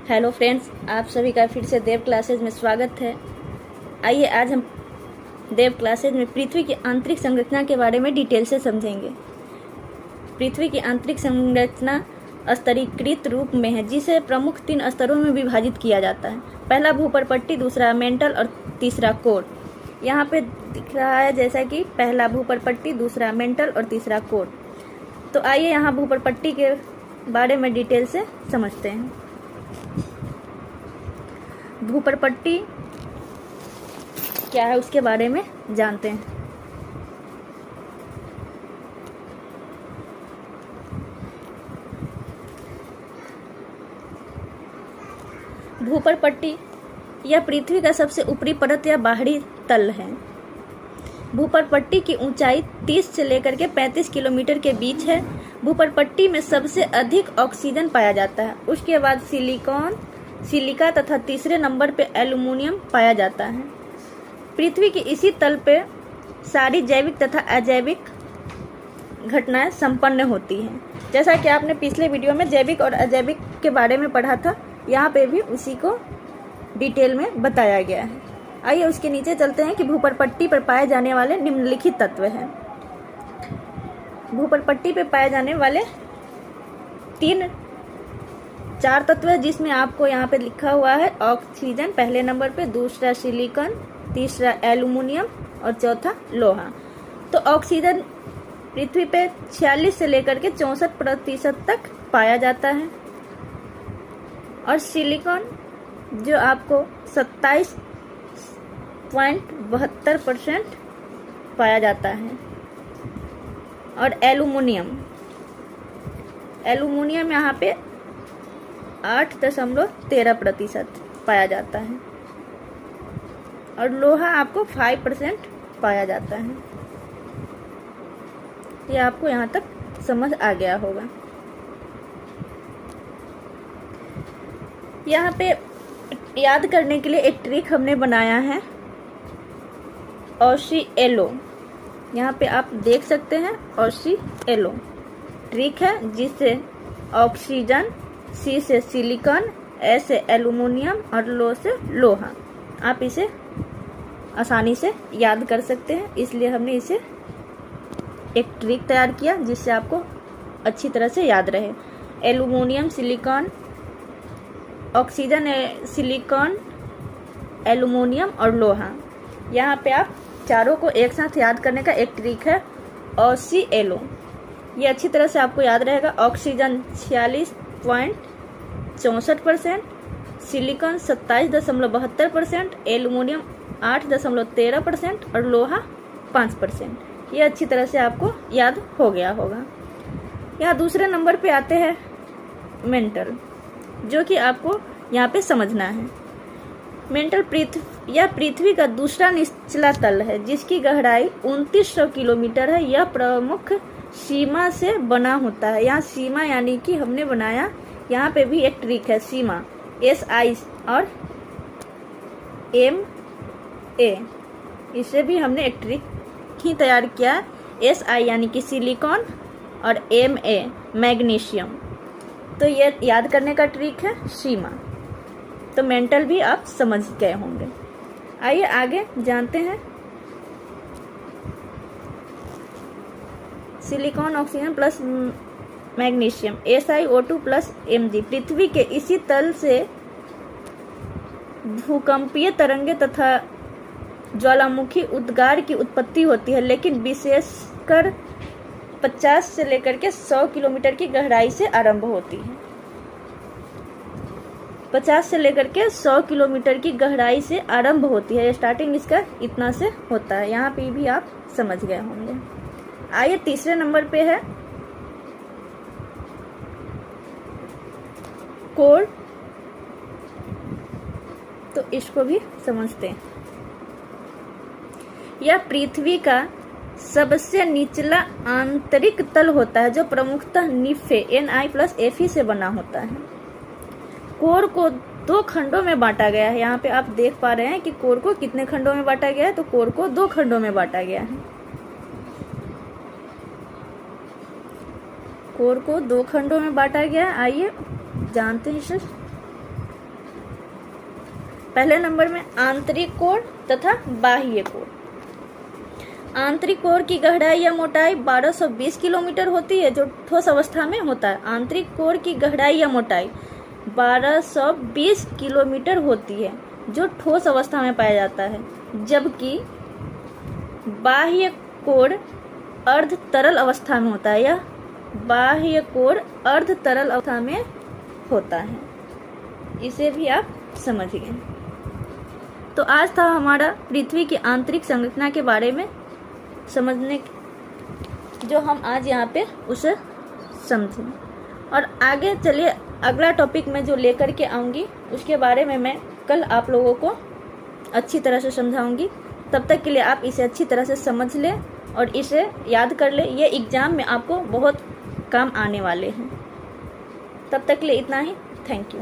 Hello friends, आप सभी का फिर से देव क्लासेज में स्वागत है। आइए आज हम देव क्लासेज में पृथ्वी की आंतरिक संरचना के बारे में डिटेल से समझेंगे। पृथ्वी की आंतरिक संरचना स्तरीकृत रूप में है, जिसे प्रमुख 3 स्तरों में विभाजित किया जाता है। पहला भूपर्पट्टी, दूसरा मेंटल और तीसरा कोर। यहाँ पे दिख रहा है जैसा कि पहला भूपर्पट्टी, दूसरा मेंटल और तीसरा कोर। तो आइए यहाँ भूपर्पट्टी के बारे में डिटेल से समझते हैं। भूपर्पट्टी क्या है उसके बारे में जानते हैं। भूपर्पट्टी यह पृथ्वी का सबसे ऊपरी परत या बाहरी तल है। भूपर्पट्टी की ऊंचाई 30 से लेकर के 35 किलोमीटर के बीच है। भूपर्पट्टी में सबसे अधिक ऑक्सीजन पाया जाता है, उसके बाद सिलिका तथा तीसरे नंबर पे एल्युमिनियम पाया जाता है। पृथ्वी की इसी तल पे सारी जैविक तथा अजैविक घटनाएं संपन्न होती हैं। जैसा कि आपने पिछले वीडियो में जैविक और अजैविक के बारे में पढ़ा था, यहाँ पे भी उसी को डिटेल में बताया गया है। आइए उसके नीचे चलते हैं कि भूपर्पट्टी पर पाए जाने वाले निम्नलिखित तत्व हैं। भूपर्पट्टी पे पाए जाने वाले 4 तत्व है, जिसमें आपको यहाँ पे लिखा हुआ है ऑक्सीजन पहले नंबर पे, दूसरा सिलिकॉन, तीसरा एल्युमिनियम और चौथा लोहा। तो ऑक्सीजन पृथ्वी पे 46 से लेकर के 64% तक पाया जाता है और सिलिकॉन जो आपको 27.72% पाया जाता है और एल्युमिनियम यहाँ पे 8.13% पाया जाता है और लोहा आपको 5% पाया जाता है। ये आपको यहाँ तक समझ आ गया होगा। यहाँ पे याद करने के लिए एक ट्रिक हमने बनाया है, OCLO। यहाँ पे आप देख सकते हैं OCLO ट्रिक है, जिससे ऑक्सीजन, C से सिलिकॉन, A से एल्युमिनियम और लो से लोहा। आप इसे आसानी से याद कर सकते हैं, इसलिए हमने इसे एक ट्रिक तैयार किया जिससे आपको अच्छी तरह से याद रहे। Aluminium, silicon, oxygen, silicon, aluminium और लोहा। यहाँ पे आप चारों को एक साथ याद करने का एक ट्रिक है OCLO। ये अच्छी तरह से आपको याद रहेगा। ऑक्सीजन 46.64%, सिलिकॉन 27.72%, एल्युमिनियम 8.13% और लोहा 5%। ये अच्छी तरह से आपको याद हो गया होगा। यहाँ दूसरे नंबर पे आते हैं मेंटल, जो कि आपको यहाँ पे समझना है। मेंटल पृथ्वी का दूसरा निचला तल है, जिसकी गहराई 2900 किलोमीटर है। यह प्रमुख सीमा से बना होता है। यहाँ सीमा यानी कि हमने बनाया, यहाँ पे भी एक ट्रिक है, सीमा SI और MA, इसे भी हमने एक ट्रिक ही तैयार किया। SI यानी कि सिलिकॉन और MA मैग्नीशियम। तो ये याद करने का ट्रिक है सीमा। तो मेंटल भी आप समझ गए होंगे। आइए आगे जानते हैं। Silicon, oxygen plus magnesium, SiO2 plus Mg। पृथ्वी के इसी तल से भूकंपीय तरंगे तथा ज्वालामुखी उद्गार की उत्पत्ति होती है, लेकिन विशेषकर 50 से लेकर के 100 किलोमीटर की गहराई से आरंभ होती है। 50 से लेकर के 100 किलोमीटर की गहराई से आरंभ होती है। स्टार्टिंग इसका इतना से होता है। यहाँ पे भी आप समझ गए होंगे। आइए तीसरे नंबर पे है कोर। तो इसको भी समझते हैं। यह पृथ्वी का सबसे निचला आंतरिक तल होता है, जो प्रमुखतः Na+Fe से बना होता है। कोर को 2 खंडों में बांटा गया है। यहाँ पे आप देख पा रहे हैं कि कोर को कितने खंडों में बांटा गया है। तो कोर को 2 खंडों में बांटा गया है। कोर को 2 खंडों में बांटा गया है। आइए जानते हैं इसे। पहले नंबर में आंतरिक कोर तथा बाह्य कोर। आंतरिक कोर की गहराई या मोटाई 1220 किलोमीटर होती है, जो ठोस अवस्था में होता है। आंतरिक कोर की गहराई या मोटाई 1220 किलोमीटर होती है, जो ठोस अवस्था में पाया जाता है, जबकि बाह्य कोर अर्ध तरल अवस्था में होता है, या बाह्य कोर अर्ध तरल अवस्था में होता है। इसे भी आप समझ गए। तो आज था हमारा पृथ्वी की आंतरिक संरचना के बारे में समझने, जो हम आज यहाँ पे उसे समझें। और आगे चलिए अगला टॉपिक मैं जो लेकर के आऊँगी उसके बारे में मैं कल आप लोगों को अच्छी तरह से समझाऊंगी। तब तक के लिए आप इसे अच्छी तरह से समझ लें और इसे याद कर लें। ये एग्ज़ाम में आपको बहुत काम आने वाले हैं। तब तक के लिए इतना ही। Thank you.